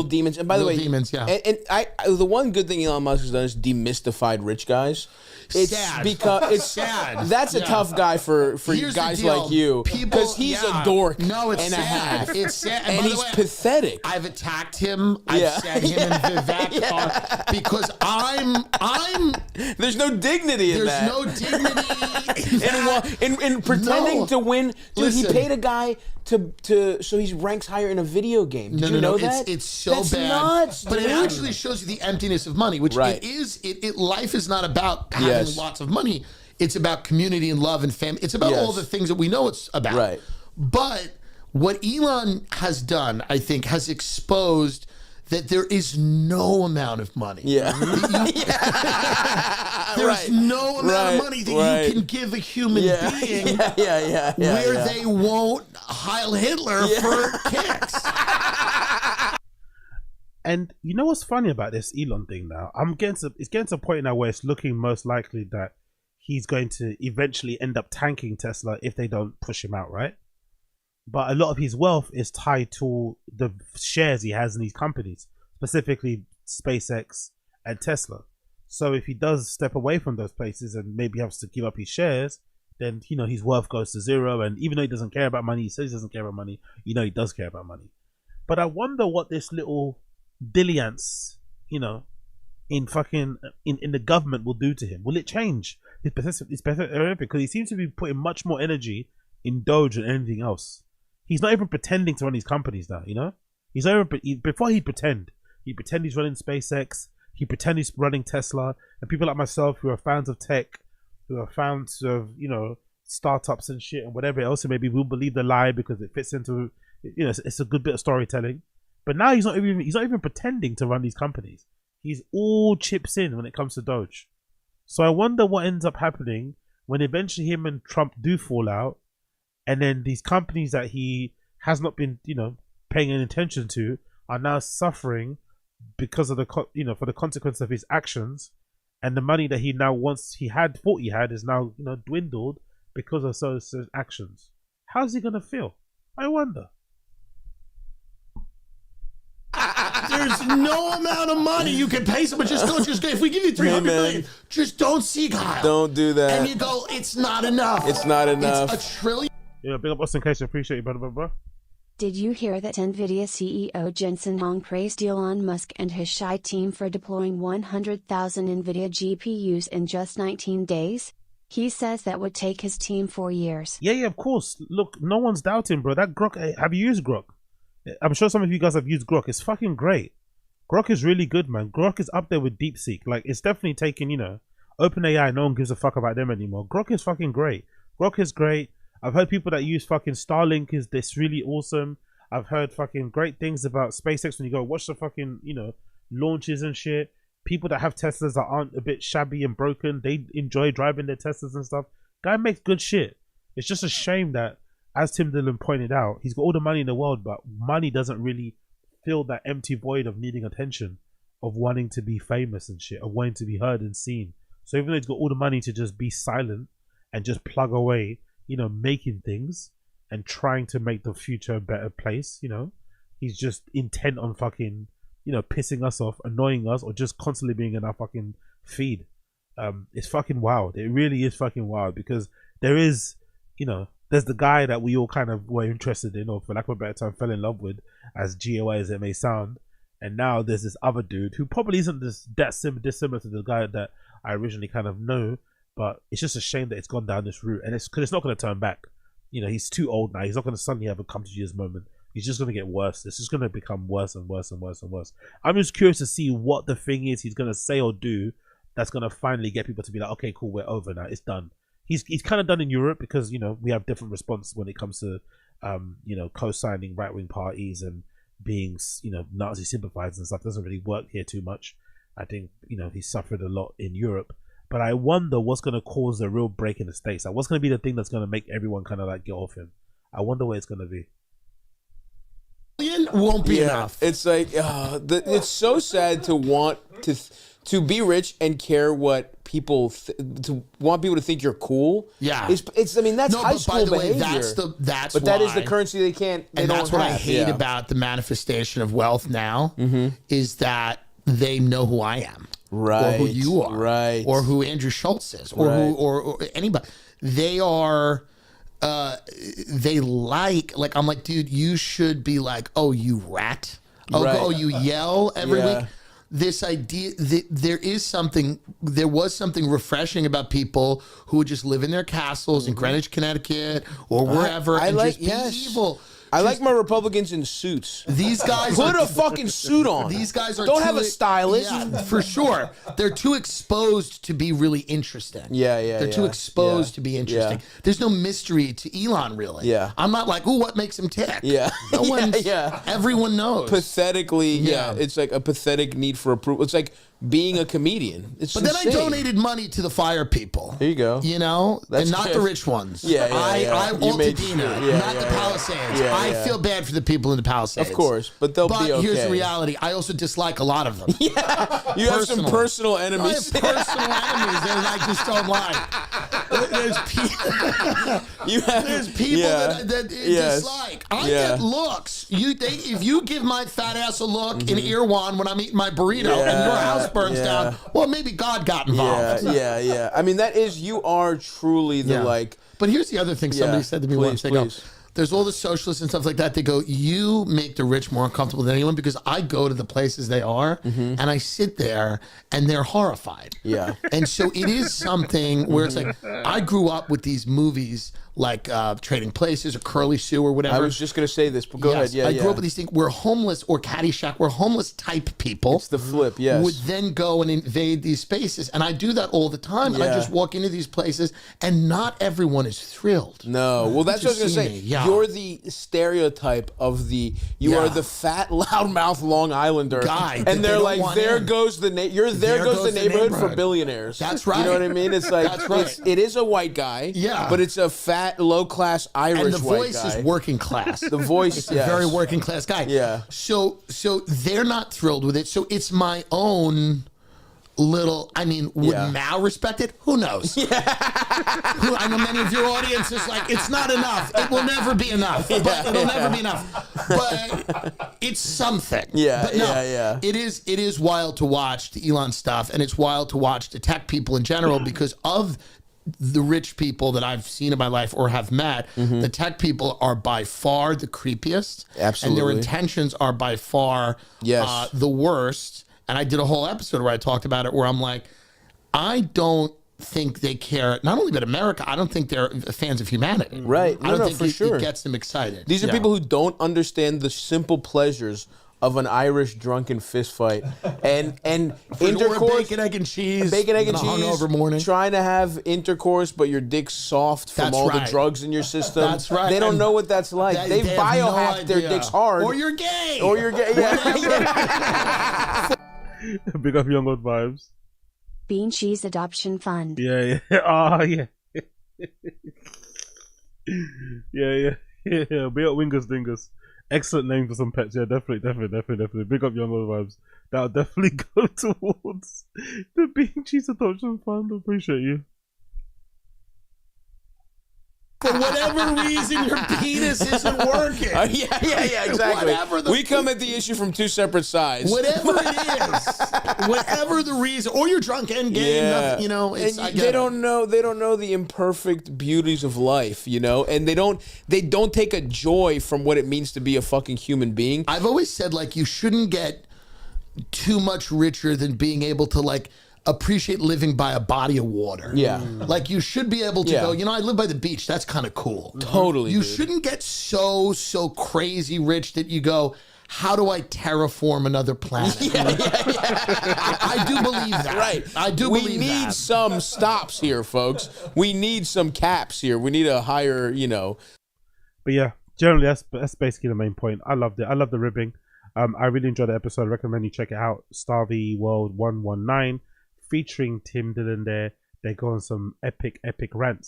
demons. And by the way, demons, yeah. And the one good thing Elon Musk has done is demystified rich guys. It's sad. Because it's sad. That's a tough guy for guys like you, because he's a dork. No, it's and sad. a half. It's sad, and he's pathetic. I've attacked him. I've said him and Vivek because I'm. There's no dignity in that. There's no dignity in pretending to win. Dude, he paid a guy to so he ranks higher in a video game. Did you know that? It's so That's bad. Nuts, but dude. it actually shows you the emptiness of money, which it is. Life is not about having lots of money. It's about community and love and family. It's about all the things that we know it's about. Right. But what Elon has done, I think, has exposed that there is no amount of money. Yeah. There's no amount of money that you can give a human being where they won't Heil Hitler for kicks. And you know what's funny about this Elon thing now? It's getting to a point now where it's looking most likely that he's going to eventually end up tanking Tesla if they don't push him out, right? But a lot of his wealth is tied to the shares he has in these companies, specifically SpaceX and Tesla. So if he does step away from those places and maybe has to give up his shares, then, you know, his worth goes to zero. And even though he doesn't care about money, he says he doesn't care about money, you know, he does care about money. But I wonder what this little Dillion's, you know, in the government will do to him. Will it change his behavior? Because he seems to be putting much more energy in Doge than anything else. He's not even pretending to run these companies now, you know? Before he'd pretend he's running SpaceX, he'd pretend he's running Tesla, and people like myself who are fans of tech, who are fans of, you know, startups and shit and whatever else, and maybe we'll believe the lie because it fits into, you know, it's a good bit of storytelling. But now he's not even pretending to run these companies. He's all chips in when it comes to Doge. So I wonder what ends up happening when eventually him and Trump do fall out, and then these companies that he has not been, you know, paying any attention to are now suffering because of for the consequence of his actions, and the money that he now thought he had is now, you know, dwindled because of those actions. How's he gonna feel? I wonder. There's no amount of money you can pay someone. Just go. If we give you 300 million, just don't seek Heil. Don't do that. And you go, it's not enough. It's not enough. It's $1 trillion. Yeah, big up Austin Case. Appreciate you, brother. Did you hear that Nvidia CEO Jensen Huang praised Elon Musk and his Shy team for deploying 100,000 Nvidia GPUs in just 19 days? He says that would take his team 4 years. Yeah, of course. Look, no one's doubting, bro. That Grock, have you used Grock? I'm sure some of you guys have used Grock. It's fucking great. Grock is really good, man. Grock is up there with DeepSeek. Like, it's definitely taking, you know, OpenAI, no one gives a fuck about them anymore. Grock is fucking great. Grock is great. I've heard people that use fucking Starlink is this really awesome. I've heard fucking great things about SpaceX when you go watch the fucking, you know, launches and shit. People that have Teslas that aren't a bit shabby and broken, they enjoy driving their Teslas and stuff. Guy makes good shit. It's just a shame that, as Tim Dillon pointed out, he's got all the money in the world, but money doesn't really fill that empty void of needing attention, of wanting to be famous and shit, of wanting to be heard and seen. So even though he's got all the money to just be silent and just plug away, you know, making things and trying to make the future a better place, you know, he's just intent on fucking, you know, pissing us off, annoying us, or just constantly being in our fucking feed. It's fucking wild. It really is fucking wild, because there is, you know, there's the guy that we all kind of were interested in, or for lack of a better term, fell in love with, as GOI as it may sound. And now there's this other dude who probably isn't dissimilar to the guy that I originally kind of know, but it's just a shame that it's gone down this route, and it's because it's not going to turn back. You know, he's too old now. He's not going to suddenly have a come to Jesus moment. He's just going to get worse. It's just going to become worse and worse and worse and worse. I'm just curious to see what the thing is he's going to say or do that's going to finally get people to be like, okay, cool, we're over now. It's done. He's kind of done in Europe because, you know, we have different response when it comes to, you know, co-signing right-wing parties and being, you know, Nazi sympathizers and stuff. Doesn't really work here too much. I think, you know, he suffered a lot in Europe. But I wonder what's going to cause a real break in the States. Like, what's going to be the thing that's going to make everyone kind of like get off him? I wonder where it's going to be. Won't be enough. It's like, it's so sad to want to be rich and care what people to want people to think you're cool. Yeah, it's I mean that's high school behavior. That's that is the currency they can't. And that's what I hate about the manifestation of wealth now is that they know who I am, right? Or who you are, right? Or who Andrew Schultz is, or who or anybody. They are. They like I'm like, dude, you should be like, oh, you rat. Oh, you yell every week. This idea that there was something refreshing about people who would just live in their castles in Greenwich, Connecticut, or wherever, and just be evil. I like my Republicans in suits. These guys put a fucking suit on. These guys don't have a stylist. Yeah, for sure. They're too exposed to be really interesting. They're too exposed to be interesting. There's no mystery to Elon, really. I'm not like, ooh, what makes him tick? No one. Everyone knows. Pathetically, it's like a pathetic need for approval. It's like being a comedian. It's then I donated money to the fire people. There you go. You know, and not the rich ones. I Altadena, not the Palisades. I feel bad for the people in the Palisades. Of course, but they'll be okay. Here's the reality. I also dislike a lot of them. You have some personal enemies. I have personal enemies that I just don't like. There's people that dislike. I get looks. If you give my fat ass a look in Irwan when I'm eating my burrito and your house burns down, well, maybe God got involved. I mean, you are truly the like. But here's the other thing somebody said to me once. They go, there's all the socialists and stuff like that. They go, you make the rich more uncomfortable than anyone, because I go to the places they are and I sit there and they're horrified. And so it is something where it's like, I grew up with these movies like Trading Places or Curly Sue or whatever. I was just going to say this, but go ahead. I grew up with these things where homeless, or Caddyshack, where homeless type people it's the flip, would then go and invade these spaces. And I do that all the time. I just walk into these places and not everyone is thrilled. No. Well, that's what I was going to say. You're the stereotype of you are the fat, loudmouth Long Islander guy. And they're like, there goes the neighborhood for billionaires. That's right. You know what I mean? It's like, it is a white guy, but it's a fat, low-class Irish white guy. And the voice is working class. The voice, it's a very working class guy. So they're not thrilled with it. So it's my own little, I mean, would Mao respect it? Who knows? I know many of your audience is like, it's not enough. It will never be enough. But it'll never be enough. But it's something. It is wild to watch the Elon stuff, and it's wild to watch the tech people in general because of the rich people that I've seen in my life or have met. The tech people are by far the creepiest. Absolutely. And their intentions are by far the worst. And I did a whole episode where I talked about it, where I'm like, I don't think they care, not only about America, I don't think they're fans of humanity. Right. I don't think it gets them excited. These are people who don't understand the simple pleasures of an Irish drunken fist fight and intercourse, bacon, egg, and cheese, hungover morning, trying to have intercourse, but your dick's soft from the drugs in your system. That's right. They don't know what that's like. They biohacked their dicks hard. Or you're gay. Big up Young Old Vibes. Bean Cheese Adoption Fund. Yeah. Oh, yeah. yeah. Be up Wingus Dingus. Excellent name for some pets. Yeah, definitely. Big up Young Old Vibes. That'll definitely go towards the Bean Cheese Adoption Fund. Appreciate you. For whatever reason, your penis isn't working. Exactly. We come at the issue from two separate sides. Whatever it is, whatever the reason, or you're drunk and gay, nothing, you know. They don't know the imperfect beauties of life, you know, and they don't take a joy from what it means to be a fucking human being. I've always said, like, you shouldn't get too much richer than being able to, like, appreciate living by a body of water. Like, you should be able to go, you know, I live by the beach. That's kind of cool. Totally. You shouldn't get so crazy rich that you go, how do I terraform another planet? I do believe that. Right. I do believe that. We need some stops here, folks. We need some caps here. We need a higher, you know. But yeah, generally, that's basically the main point. I loved it. I love the ribbing. I really enjoyed the episode. I recommend you check it out. Stavvy World 119. Featuring Tim Dillon there. They go on some epic rants.